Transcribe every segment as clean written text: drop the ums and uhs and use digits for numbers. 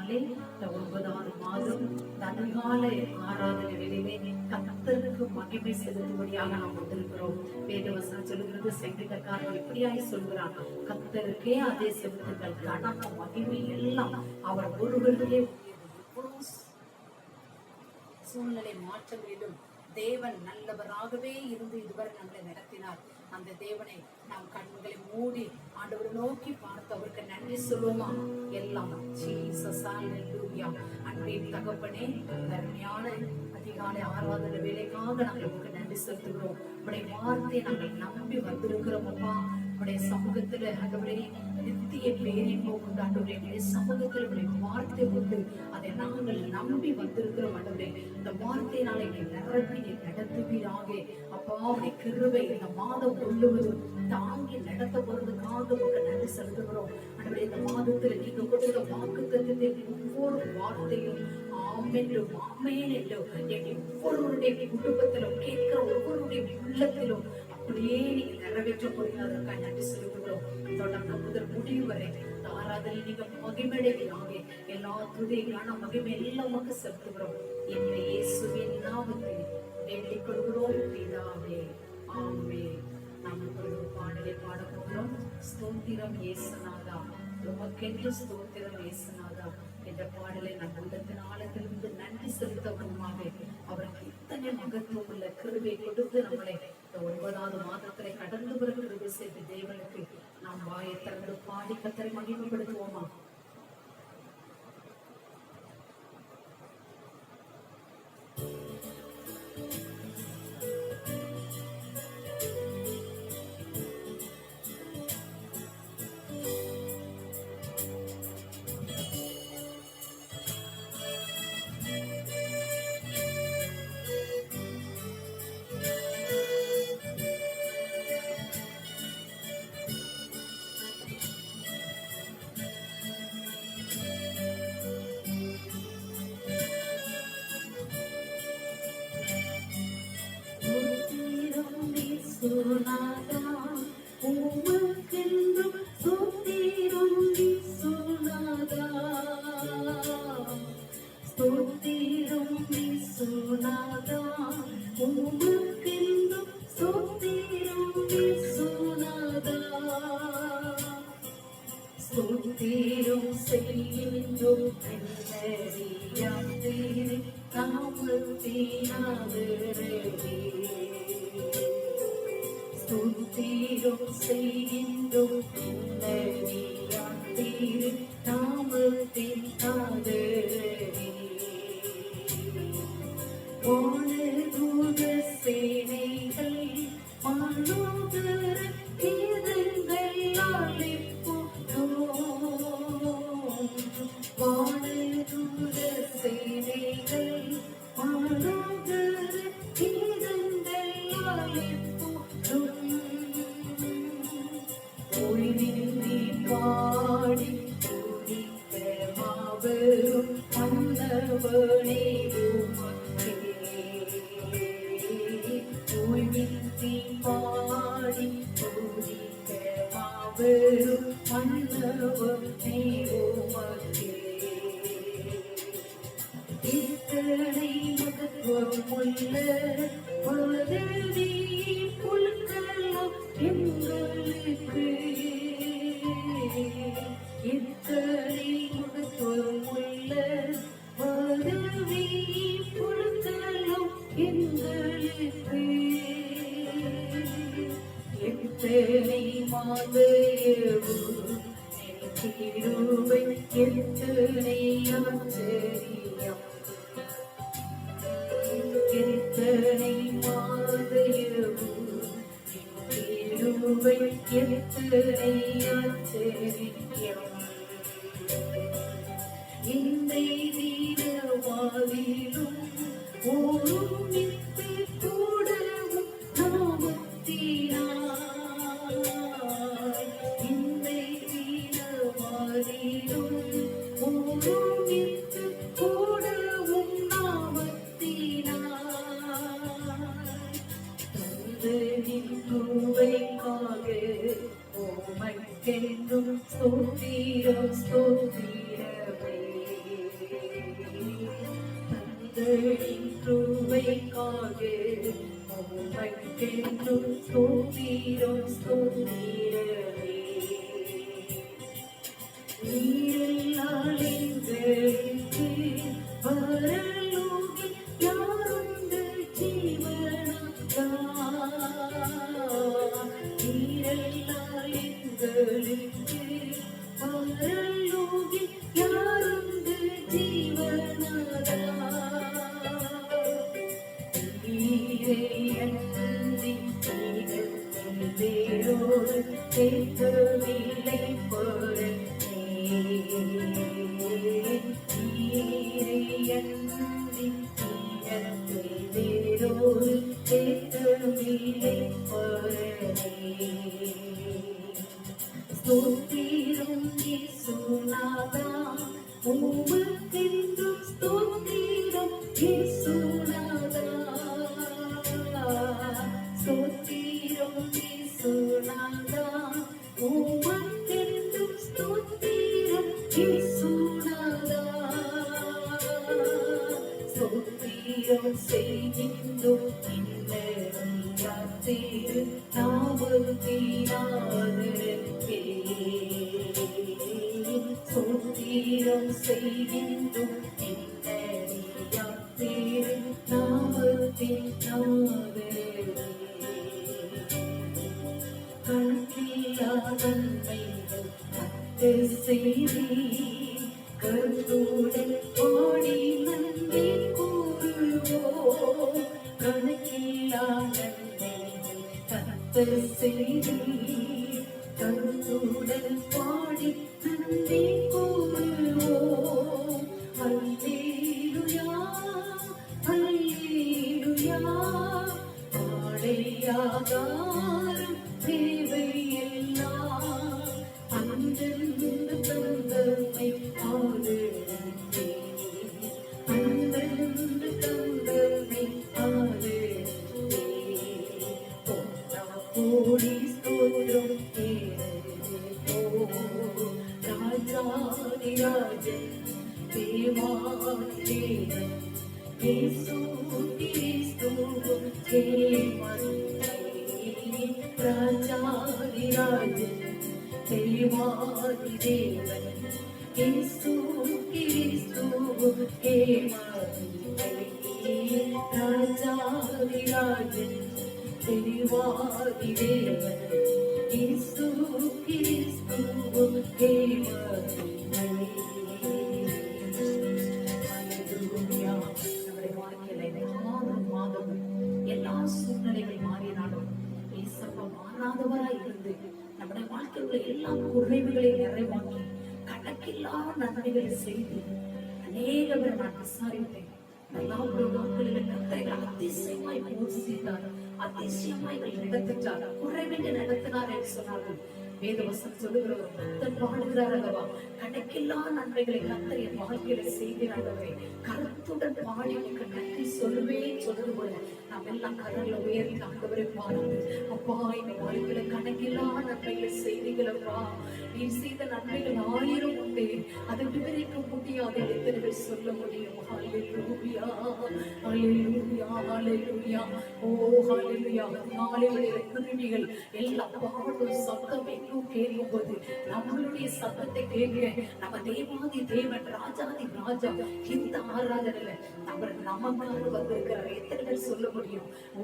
நாளிலே இந்த 9வது மாதம் அதிகாலை ஆராதனை வேளையிலே கர்த்தருக்கு மகிமை செலுத்தும்படியாக நாம் வந்திருக்கிறோம். வேதவசனம் சொல்லுகிறது, சங்கீதக்காரன் எப்படியாய் சொல்கிறான், கர்த்தருக்கே அதே செலுத்துங்கள், கனம் மகிமை எல்லாம் அவர் ஒருவருக்கே. சூழ்நிலை மாற்றங்களிலும் தேவன் நல்லவராகவே இருந்து இதுவரை நம்மளை நடத்தினார். அந்த தேவனை நாம் கண்களை மூடி ஆண்டவரை நோக்கி பார்த்து அவருக்கு நன்றி சொல்லுவோமா? எல்லாம் ஜீசஸ் ஹல்லேலூயா. அன்பின் தகப்பனே, அருமையான அதிகாலை ஆராதனை வேலைக்காக நாங்கள் உங்களுக்கு நன்றி செலுத்துகிறோம். உடைய வார்த்தையை நாங்கள் நம்பி வந்திருக்கிறோம் அப்பா. உடைய சமூகத்துல ஆண்டவரே நித்திய பேரின்போ கொண்டு ஆண்டவரே சமூகத்தில் உடைய வார்த்தை கொண்டு அதை நாங்கள் நம்பி வந்திருக்கிறோம். ஆண்டவரே இந்த வார்த்தையினால எங்களை நிரப்பி நடத்துவீராக அப்பா. உடைய கிருபை இந்த மாதம் முழுவதும் தாங்கி நடத்த போறதுக்காக உங்களுக்கு நன்றி செலுத்துகிறோம். ஆண்டவரே இந்த மாதத்துல நீங்க கொடுத்த வாக்குத்தத்தத்தை ஒவ்வொரு வார்த்தையும் ஆமென்றும் ஆமென் என்றும் எங்க ஒவ்வொருவருடைய குடும்பத்திலும் கேட்கிற ஒவ்வொருடைய உள்ளத்திலும் அப்படியே நீங்க நிறைவேற்ற போறீங்க. நன்றி செலுத்துகிறோம். தொடர்ந்து முதல் முடிவு வரை ஆராதனை நீங்க மகிமையாக எல்லா துதிக்கான மகிமை எல்லாம் செலுத்துகிறோம். என்ற இயேசுவின் நாமத்தில் வேண்டிக் கொள்கிறோம் பிதாவே, ஆமென். நாம் இப்பொழுது பாடலை பாட போகிறோம். ஸ்தோத்திரம் இயேசுநாதா, உமக்கென்று ஸ்தோத்திரம் இயேசுநாதா என்ற பாடலை நம் உள்ளத்தின் ஆழத்திலிருந்து நன்றி செலுத்தவனுமாக அவருக்கு இத்தனை மகத்துவம் உள்ள கிருபை கொடுத்து நம்மளை இந்த 9வது மாதத்திலே கடந்து வர கிருபை செய்த தேவனுக்கு நாம் வாயை திறந்து பாடி கர்த்தரை மகிமைப்படுத்துவோமா? சுனாதா உமக்கென்றும் ஸ்தோத்திரம் இயேசுநாதா, ஸ்தோத்திரம் இயேசுநாதா, உமக்கென்றும் ஸ்தோத்திரம் இயேசுநாதா, ஸ்தோத்திரம் செய்கின்றோம் என்னறியாதே நாமத்தினாலே. ஸ்தோத்திரம் செய்கின்றோம் என்னறியாதே நாமத்தினாலே. வானதூத சேனைகள் வானோதர கீதங்களால் எப்போதும், வானதூத சேனைகள் வானோதர கீதங்களால் எப்போதும் ஓய்வின்றி பாடி துதிக்க மாபெரும் மன்னவனே உமக்கே. ஓய்வின்றி பாடி துதிக்க மாபெரும் மன்னவனே உமக்கே. இத்தனை மகத்துவம் உள்ள பதவி புல்கெல்லாம் எங்களுக்கு, இத்தனை மகத்துவம் உள்ள பதவி புல்கெல்லாம் எங்களுக்கு, எத்தனை மாதேவு கிருபை எத்தனை ஆச்சரியம், எத்தனை மாதேவு கிருபை எத்தனை ஆச்சரியம். இந்த தீரவாதிலும் ஒருமித்து கூடவும் நாமத்தினாய், இந்த தீரவாதிலும் ஒருமித்து கூடவும் நாமத்தினாய். தந்தனின் குவைக்காக உமக்கென்றும் ஸ்தோத்திரம் ஸ்தோத்திரமே. உமக்கென்றும் ஸ்தோத்திரம் ஸ்தோத்திரமே. நீரல்லால் எங்களுக்கு பரலோகில் யாருண்டு ஜீவனாதா. நீரல்லால் எங்களுக்கு பரலோகில் யாருண்டு ஜீவனாதா. நீரே அன்றி நீகத்தில் வேறொரு தேக்கவில்லை பொருளே. நீரையன்றி நீகத்தில் வேறொரு தேக்கவில்லை பொருளே. ஸ்தோத்திரம் இயேசுநாதா, உமக்கென்றும் ஸ்தோத்திரம் இயேசுநாதா. ஸ்தோத்திரம் இயேசுநாதா, உமக்கென்றும் ஸ்தோத்திரம் இயேசுநாதா. ஸ்தோத்திரம் செய்கின்றோம் இன்னரும் யாத்திரு நாமத்தினாதரக்கே. ஸ்தோத்திரம் செய்கின்றோம் இன்னரும் யாத்திரு நாமத்தினாதரக்கே. கணக்கில்லா நன்மைகள் கர்த்தர் செய்தீர், கருத்துடன் பாடி நன்றி கூறுவோம். கணக்கில்லா நன்மைகள் கர்த்தர் செய்தீர், கருத்துடன் பாடி நன்றி கூறுவோம். அல்லேலூயா அல்லேலூயா. ஆடையாகாரம் தேவையெல்லாம் அன்றென்று தந்தமை ஆதரவே. அன்றென்று தந்தமை ஆதரவே. பொன்னா கோடி ஸ்தோத்திரம் தேவோ. ராஜாதிராஜன் தேவாதி தேவன் இயேசு கிறிஸ்து தேவனே. ராஜாதிராஜன் தேவாதி தேவன் இயேசு கிறிஸ்து தேவனே. ராஜாதிராஜன் தேவாதி தேவன் இயேசு கிறிஸ்து தேவனே. ஹல்லேலூயா. நம்முடைய வாழ்க்கையில மாதம் எல்லா சூழ்நிலைகள் மாறினாலும் ஏசப்பா மாறாதவராய் இருந்து நம்முடைய வாழ்க்கையில் எல்லா குறைவுகளை நிறைவாக்கி கணக்கில்லா நன்மைகளை செய்து அநேக பேர் நான் விசாரித்தேன். எல்லா நாட்களில் கர்த்தர் அதிசயமாய் போஷித்தார், அதிசயமாய் நடத்திட்டார், குறைவின்றி நடத்தினார் என்று சொன்னார்கள். வேதவசம் சொல்லுகிற ஒரு பக்தன் பாடுகிறார் அல்லவா, கணக்கில்லா நன்மைகளை கர்த்தர் என் வாழ்க்கையில செய்கிறார்களே, கருத்துடன் பாடி நன்றி சொல்லுவேன் சொல்றது போல நாம் எல்லாம் கரல்ல உயர்த்தி ஆண்டவரை பாருங்க. அப்பா இந்த வாழ்க்கையில கணக்கில்லா நன்மைகளை செய்தீங்களப்பா, நீ செய்த நன்மைகள் 1000 உண்டு, அதை விவரிக்க முடியாது. எத்தனை பேர் சொல்ல முடியும்? ஹல்லேலூயா ஹல்லேலூயா ஹல்லேலூயா. ஓ ஹல்லேலூயா. நாளைய கிருமிகள் எல்லாம் பாடும் சத்தம் எங்கும் கேட்கும் போது நம்மளுடைய சத்தத்தை கேட்க நம்ம தேவாதி தேவன் ராஜாதி ராஜா இந்த ஆராதனையில அவர் நமக்காக வந்திருக்கிறார். எத்தனை பேர் சொல்ல முடியும்? ஓ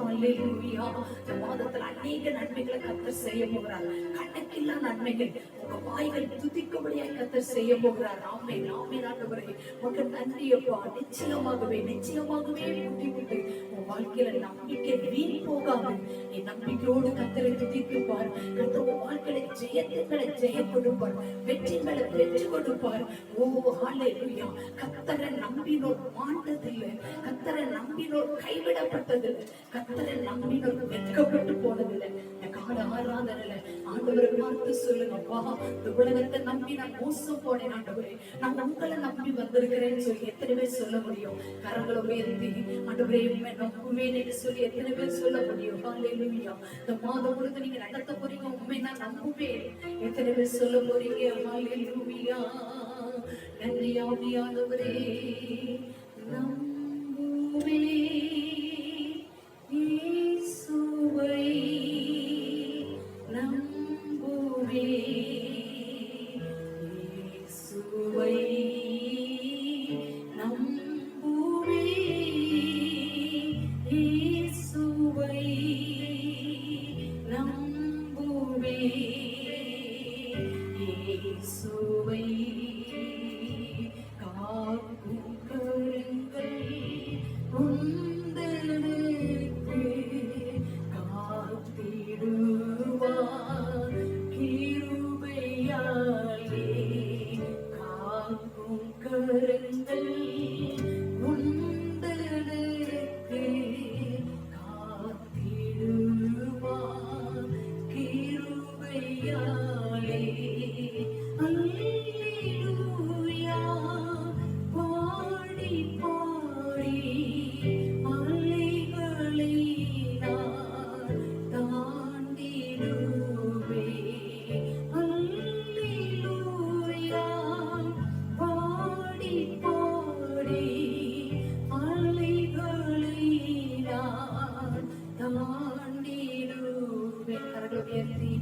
ஹல்லேலூயா. இந்த மாதத்துல அநேக நன்மைகளை கர்த்தர் செய்ய போகிறார். கணக்கில்லா நன்மைகள் உங்க வாய்கள் துதிக்கும்படியாக கர்த்தர் செய்ய போகிறார். ஆமே ஆமே. ஆண்டவரே உங்க நன்றி அப்பா. நிச்சயமாகவே புத்திவிட்டு உன் வாழ்க்கையில நம்பிக்கை வீண் போகாம நீ நம்பிக்கையோடு கர்த்தரை துதித்து பார். கர்த்தர் உன் வாழ்க்கையில ஜெயங்களை ஜெயம் கொடுப்பார், வெற்றிகளை வெற்றி கொடுப்பார். ஓ ஹல்லேலூயா. கர்த்தரை நம்பினோர் மாண்டதில்லை, கர்த்தரை நம்பினோர் கைவிடப்பட்டதில்லை, கர்த்தரை நம்பினோர் வெட்கப்பட்டு போனதில்லை. கால ஆராதனையில ஆண்டவரை பார்த்து சொல்லுங்கப்பா, இந்த உலகத்தை நம்பி நான் மோசம் போனேன் ஆண்டவரே, நான் உங்களை நம்பி வந்திருக்கிறேன்னு சொல்லி எத்தனை பேர் சொல்ல முடியும்? கரங்களை உயர்த்தி ஆண்டவரே உண்மை நம்புவேன் என்று சொல்லி எத்தனை பேர் சொல்ல முடியும்? ஹல்லேலூயா. இந்த மாதம் முழுக்க நீங்க நடத்த போறீங்க, உண்மை நான் நம்புவேன் எத்தனை பேர் சொல்ல போறீங்க? ஹல்லேலூயா. நன்றி ஆவியானவரே. நம்புவேன் இயேசு இயேசுவை காக்கும் கரங்கள் உந்தனுக்கு காத்திடுவார் கிருபையாலே. காக்கும் கரங்கள் உந்தனுக்கு காத்திடுவார் கிருபையாலே. அல்லேலூயா பாடி பாடி அலைகளை நான் தாண்டிடுவேன். அல்லேலூயா பாடி பாடி அலைகளை நான் தாண்டிடுவேன். கரங்களை உயர்த்தி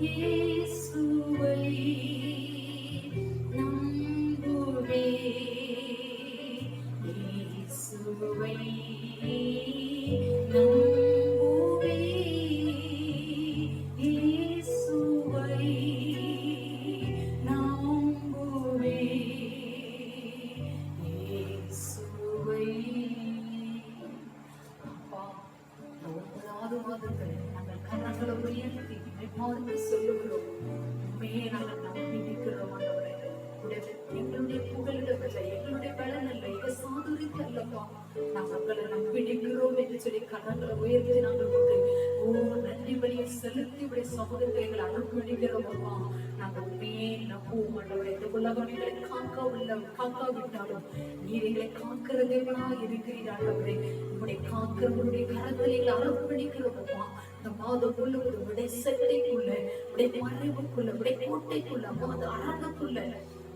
இயேசுவை நம்புவே. இயேசுவை நம்புவே. இயேசுவை நம்புவே. இயேசுவை. அப்பா, இந்த 9வது மாதத்தில் நாங்கள் கரங்களை உயர்த்தி பார்த்து சொல்லுகிறோம், உண்மையே நாங்கள் நம்பி நிற்கிறோம். ஆண்டவரே, எங்களுடைய புகழிடமில்லை, எங்களுடைய பலன் அல்ல, எங்க சாதுரியம் அல்லப்பா, நாங்கள் உங்களை நம்பி நிற்கிறோம் என்று சொல்லி கரங்களை உயர்த்தி நாங்கள் நன்றி வழியை செலுத்தி உடைய சமூகத்தை எங்களை அனுப்பிடுகிறோம். அப்பா, நாங்கள் உண்மையே நம்புவோம். ஆண்டவரே, இந்த உலகம் எங்களை காக்காவிட்டாலும் நீர் எங்களை காக்கிற தேவனா இருக்கிறீர். ஆண்டவரே, உங்களுடைய காக்கிற உங்களுடைய கரத்தில் எங்களை அனுப்பிடுகிறோம். அப்பா, இந்த மாதம் முழுவதும் உடைய செட்டைக்குள்ள, உடைய மறைவுக்குள்ள, உடைய கோட்டைக்குள்ள, மாத அரணக்குள்ள,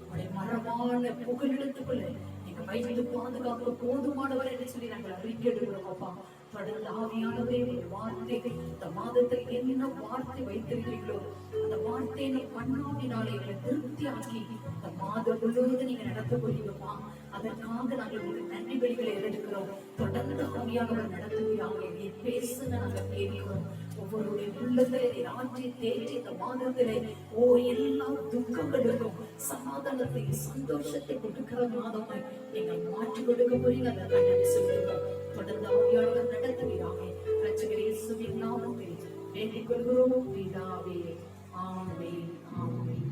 உடைய மரமான புகலிடத்துக்குள்ள நீங்க வைத்து பாதுகாக்க போதுமானவர் என்று சொல்லி நாங்கள் அறிக்கையிடுகிறோம். அப்பா, தொடர்ந்து ஆவியானவரே ஒரு வார்த்தை இந்த மாதத்தில் என்ன வார்த்தை வைத்திருக்கிறீர்களோ அந்த வார்த்தையை பண்ணாவினாலே எங்களை திருப்தியாக்கி இந்த மாதம் முழுவதும் நீங்க நடத்த முடியுமா? அதற்காக நாங்கள் ஒரு நன்றி பலிகளை எடுக்கிறோம். தொடர்ந்து ஆவியானவர் நடத்துவீராக. நீ பேசுங்க, நாங்கள் கேட்கிறோம். ஒவ்வொருடைய உள்ளத்திலே நீ ஆற்றி தேற்றி இந்த மாதத்திலே எல்லா துக்கங்களுக்கும் சமாதானத்தை சந்தோஷத்தை கொடுக்கிற மாதமாய் நீங்கள் மாற்றி கொடுக்க போறீங்க. அதை நன்றி சொல்லுவோம். தொடர்ந்து ஆவியானவர் நடத்துவீராக. ரட்சகர் இயேசுவின் நாமத்தில் வேண்டிக் கொள்கிறோம் பிதாவே. ஆமென், ஆமென்.